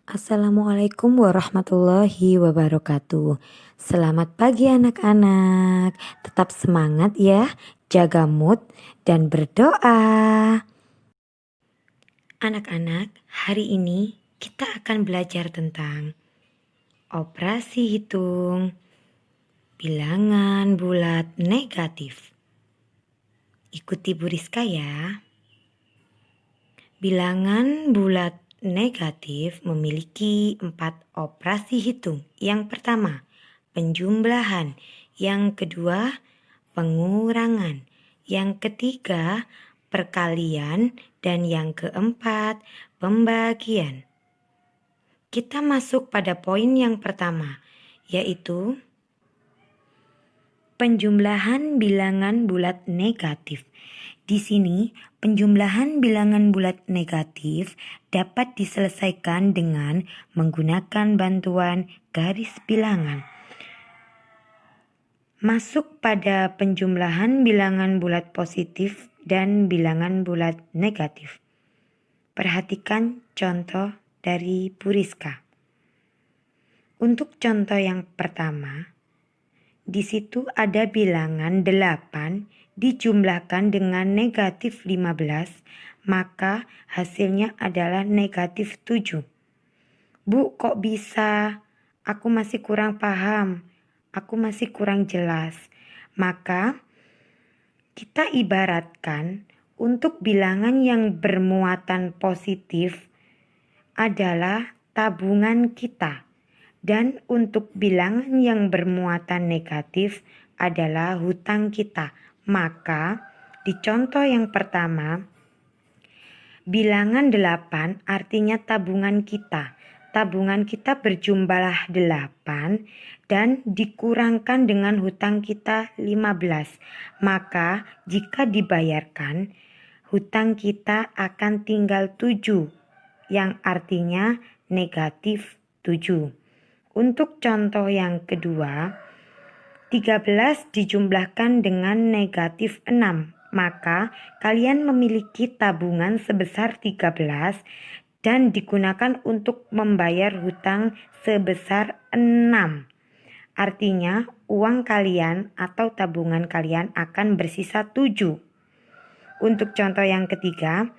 Assalamualaikum warahmatullahi wabarakatuh. Selamat pagi anak-anak. Tetap semangat ya, jaga mood dan berdoa. Anak-anak, hari ini kita akan belajar tentang operasi hitung bilangan bulat negatif. Ikuti Bu Rizka ya. Bilangan bulat negatif memiliki 4 operasi hitung. Yang pertama, penjumlahan. Yang kedua, pengurangan. Yang ketiga, perkalian. Dan yang keempat, pembagian. Kita masuk pada poin yang pertama, yaitu penjumlahan bilangan bulat negatif. Di sini, penjumlahan bilangan bulat negatif dapat diselesaikan dengan menggunakan bantuan garis bilangan. Masuk pada penjumlahan bilangan bulat positif dan bilangan bulat negatif. Perhatikan contoh dari Bu Rizka. Untuk contoh yang pertama, di situ ada bilangan 8 dijumlahkan dengan negatif 15, maka hasilnya adalah negatif 7. Bu, kok bisa? Aku masih kurang paham. Aku masih kurang jelas. Maka kita ibaratkan untuk bilangan yang bermuatan positif adalah tabungan kita. Dan untuk bilangan yang bermuatan negatif adalah hutang kita. Maka di contoh yang pertama, bilangan 8 artinya tabungan kita. Tabungan kita berjumlah 8 dan dikurangkan dengan hutang kita 15. Maka jika dibayarkan, hutang kita akan tinggal 7 yang artinya negatif 7. Untuk contoh yang kedua, 13 dijumlahkan dengan negatif 6. Maka kalian memiliki tabungan sebesar 13 dan digunakan untuk membayar hutang sebesar 6. Artinya uang kalian atau tabungan kalian akan bersisa 7. Untuk contoh yang ketiga,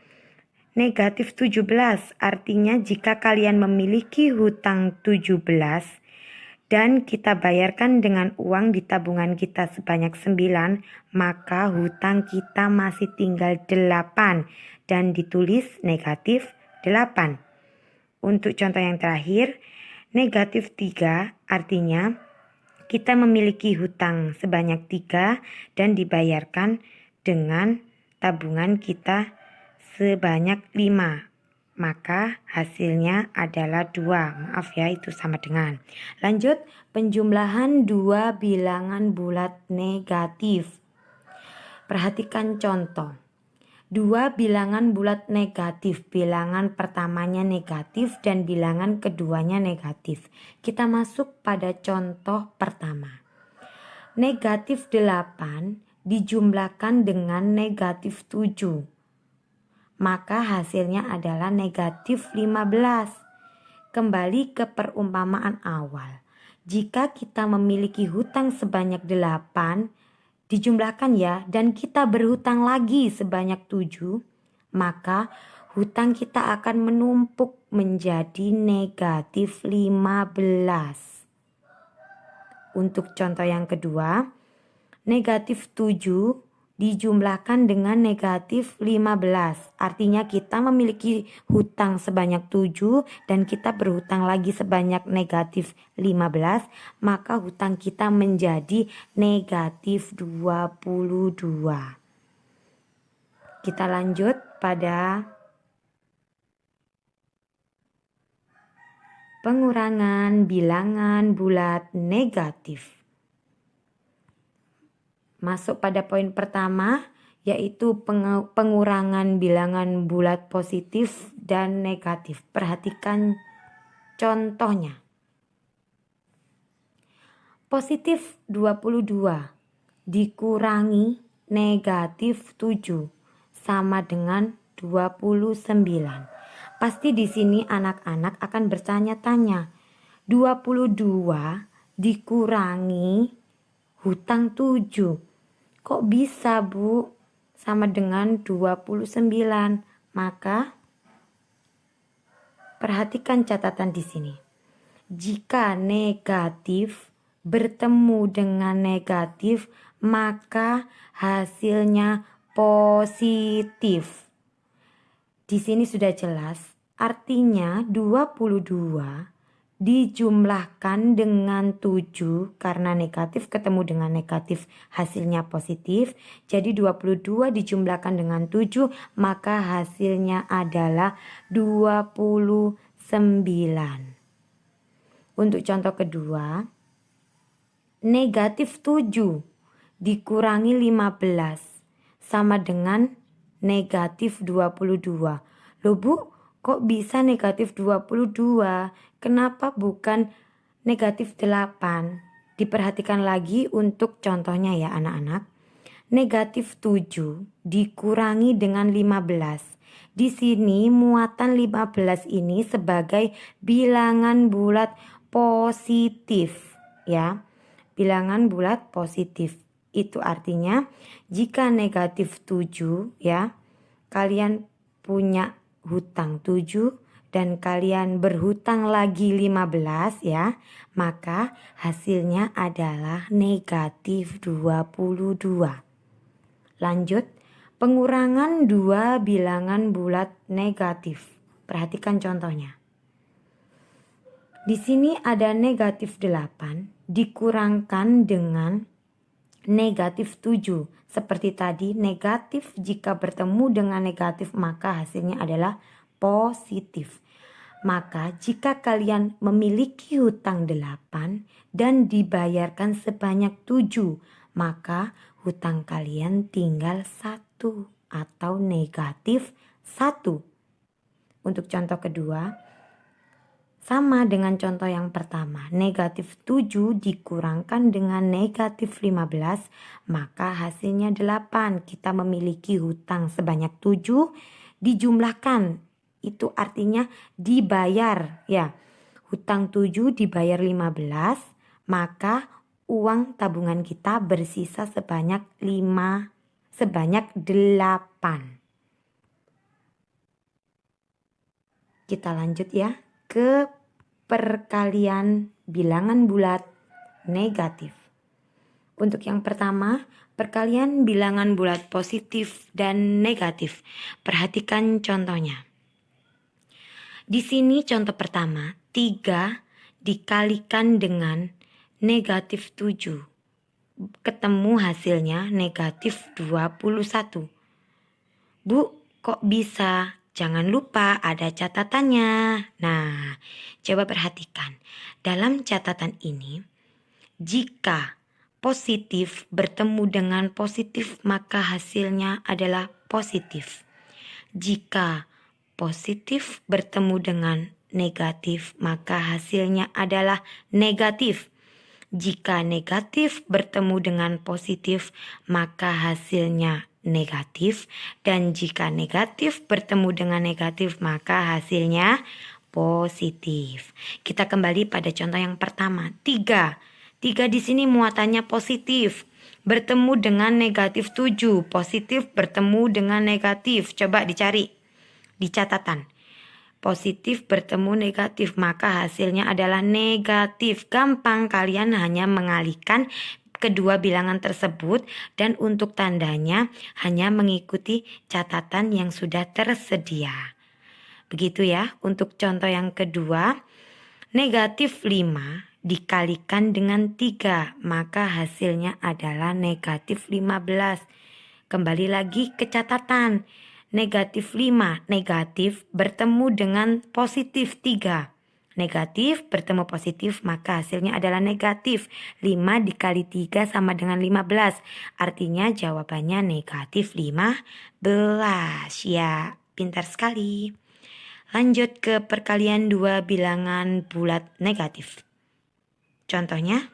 negatif 17 artinya jika kalian memiliki hutang 17 dan kita bayarkan dengan uang di tabungan kita sebanyak 9, maka hutang kita masih tinggal 8 dan ditulis negatif 8. Untuk contoh yang terakhir, negatif 3 artinya kita memiliki hutang sebanyak 3 dan dibayarkan dengan tabungan kita sebanyak 5. Maka hasilnya adalah 2. Maaf ya, itu sama dengan. Lanjut, penjumlahan 2 bilangan bulat negatif. Perhatikan contoh. 2 bilangan bulat negatif. Bilangan pertamanya negatif dan bilangan keduanya negatif. Kita masuk pada contoh pertama. Negatif 8 dijumlahkan dengan negatif 7. Maka hasilnya adalah negatif 15. Kembali ke perumpamaan awal. Jika kita memiliki hutang sebanyak 8, dijumlahkan ya, dan kita berhutang lagi sebanyak 7, maka hutang kita akan menumpuk menjadi negatif 15. Untuk contoh yang kedua, negatif 7 dijumlahkan dengan negatif 15. Artinya kita memiliki hutang sebanyak 7 dan kita berhutang lagi sebanyak negatif 15. Maka hutang kita menjadi negatif 22. Kita lanjut pada pengurangan bilangan bulat negatif. Masuk pada poin pertama, yaitu pengurangan bilangan bulat positif dan negatif. Perhatikan contohnya. Positif 22 dikurangi negatif 7 sama dengan 29. Pasti di sini anak-anak akan bertanya-tanya, 22 dikurangi hutang 7. Kok bisa, Bu? Sama dengan 29. Maka perhatikan catatan di sini. Jika negatif bertemu dengan negatif, maka hasilnya positif. Di sini sudah jelas, artinya 22 dijumlahkan dengan 7 karena negatif ketemu dengan negatif hasilnya positif. Jadi 22 dijumlahkan dengan 7 maka hasilnya adalah 29. Untuk contoh kedua, negatif 7 dikurangi 15 sama dengan negatif 22. Loh Bu, kok bisa negatif 22? Kenapa bukan negatif 8? Diperhatikan lagi untuk contohnya ya anak-anak. Negatif 7 dikurangi dengan 15. Di sini muatan 15 ini sebagai bilangan bulat positif ya. Bilangan bulat positif. Itu artinya jika negatif 7 ya, kalian punya hutang 7 dan kalian berhutang lagi 15 ya, maka hasilnya adalah negatif 22. Lanjut, pengurangan 2 bilangan bulat negatif. Perhatikan contohnya. Di sini ada negatif 8 dikurangkan dengan negatif 7. Seperti tadi, negatif jika bertemu dengan negatif maka hasilnya adalah positif. Maka jika kalian memiliki hutang 8 dan dibayarkan sebanyak 7, maka hutang kalian tinggal 1 atau negatif 1. Untuk contoh kedua, sama dengan contoh yang pertama, negatif 7 dikurangkan dengan negatif 15, maka hasilnya 8. Kita memiliki hutang sebanyak 7, dijumlahkan, itu artinya dibayar ya. Hutang 7 dibayar 15, maka uang tabungan kita bersisa sebanyak 8. Kita lanjut ya ke perkalian bilangan bulat negatif. Untuk yang pertama, perkalian bilangan bulat positif dan negatif. Perhatikan contohnya. Di sini contoh pertama, 3 dikalikan dengan negatif 7. Ketemu hasilnya negatif 21. Bu, kok bisa? Jangan lupa ada catatannya. Nah, coba perhatikan. Dalam catatan ini, jika positif bertemu dengan positif, maka hasilnya adalah positif. Jika positif bertemu dengan negatif, maka hasilnya adalah negatif. Jika negatif bertemu dengan positif, maka hasilnya negatif, dan jika negatif bertemu dengan negatif maka hasilnya positif. Kita kembali pada contoh yang pertama, 3 di sini muatannya positif, bertemu dengan negatif 7, positif bertemu dengan negatif. Coba dicari di catatan, positif bertemu negatif maka hasilnya adalah negatif. Gampang, kalian hanya mengalihkan kedua bilangan tersebut dan untuk tandanya hanya mengikuti catatan yang sudah tersedia. Begitu ya. Untuk contoh yang kedua, negatif 5 dikalikan dengan 3 maka hasilnya adalah negatif 15. Kembali lagi ke catatan. Negatif 5 negatif bertemu dengan positif 3. Negatif bertemu positif maka hasilnya adalah negatif. 5 dikali 3 sama dengan 15. Artinya jawabannya negatif 15. Ya, pintar sekali. Lanjut ke perkalian 2 bilangan bulat negatif. Contohnya,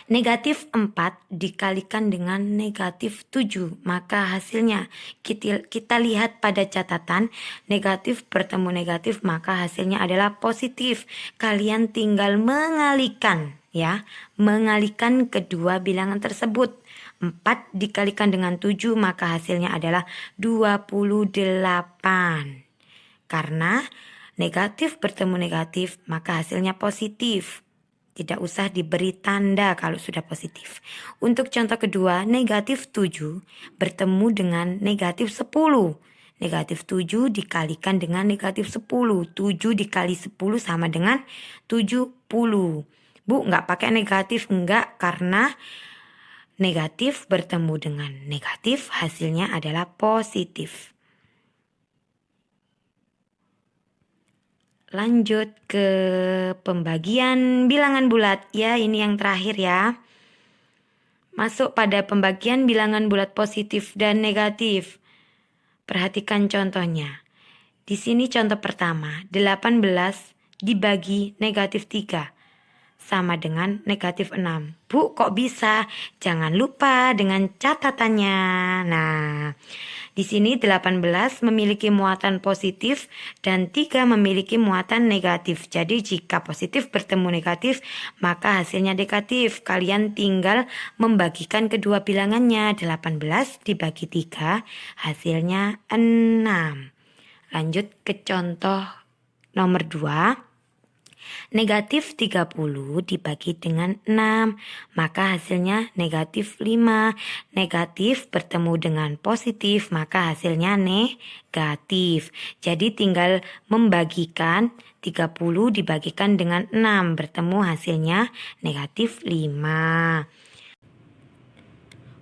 Negatif 4 dikalikan dengan negatif 7, maka hasilnya kita lihat pada catatan negatif bertemu negatif, maka hasilnya adalah positif. Kalian tinggal mengalihkan ya, mengalihkan kedua bilangan tersebut. 4 dikalikan dengan 7 maka hasilnya adalah 28. Karena negatif bertemu negatif maka hasilnya positif. Tidak usah diberi tanda kalau sudah positif. Untuk contoh kedua, negatif 7 bertemu dengan negatif 10. Negatif 7 dikalikan dengan negatif 10. 7 dikali 10 sama dengan 70. Bu, nggak pakai negatif, enggak, karena negatif bertemu dengan negatif hasilnya adalah positif. Lanjut ke pembagian bilangan bulat. Ya, ini yang terakhir ya. Masuk pada pembagian bilangan bulat positif dan negatif. Perhatikan contohnya. Di sini contoh pertama, 18 dibagi negatif 3. Sama dengan negatif 6. Bu, kok bisa? Jangan lupa dengan catatannya. Nah, di sini 18 memiliki muatan positif dan 3 memiliki muatan negatif. Jadi jika positif bertemu negatif, maka hasilnya negatif. Kalian tinggal membagikan kedua bilangannya. 18 dibagi 3, hasilnya 6. Lanjut ke contoh nomor 2. Negatif 30 dibagi dengan 6, maka hasilnya negatif 5. Negatif bertemu dengan positif, maka hasilnya negatif. Jadi tinggal membagikan 30 dibagikan dengan 6, bertemu hasilnya negatif 5.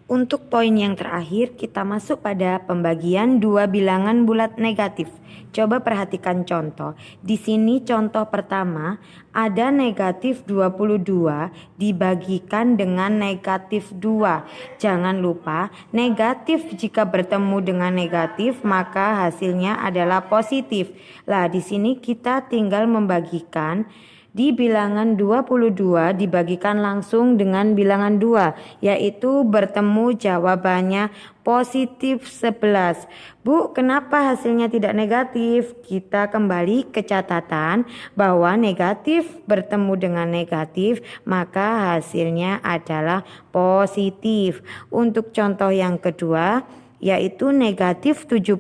Untuk poin yang terakhir, kita masuk pada pembagian dua bilangan bulat negatif. Coba perhatikan contoh. Di sini contoh pertama, ada negatif 22 dibagikan dengan negatif 2. Jangan lupa, negatif jika bertemu dengan negatif, maka hasilnya adalah positif. Lah, di sini kita tinggal membagikan. Di bilangan 22 dibagikan langsung dengan bilangan 2, yaitu bertemu jawabannya positif 11. Bu, kenapa hasilnya tidak negatif? Kita kembali ke catatan bahwa negatif bertemu dengan negatif, maka hasilnya adalah positif. Untuk contoh yang kedua, yaitu negatif 70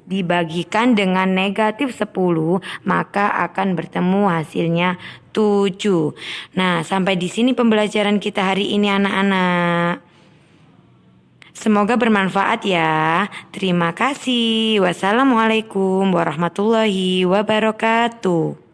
dibagikan dengan negatif 10, maka akan bertemu hasilnya 7. Nah, sampai di sini pembelajaran kita hari ini anak-anak. Semoga bermanfaat ya. Terima kasih. Wassalamualaikum warahmatullahi wabarakatuh.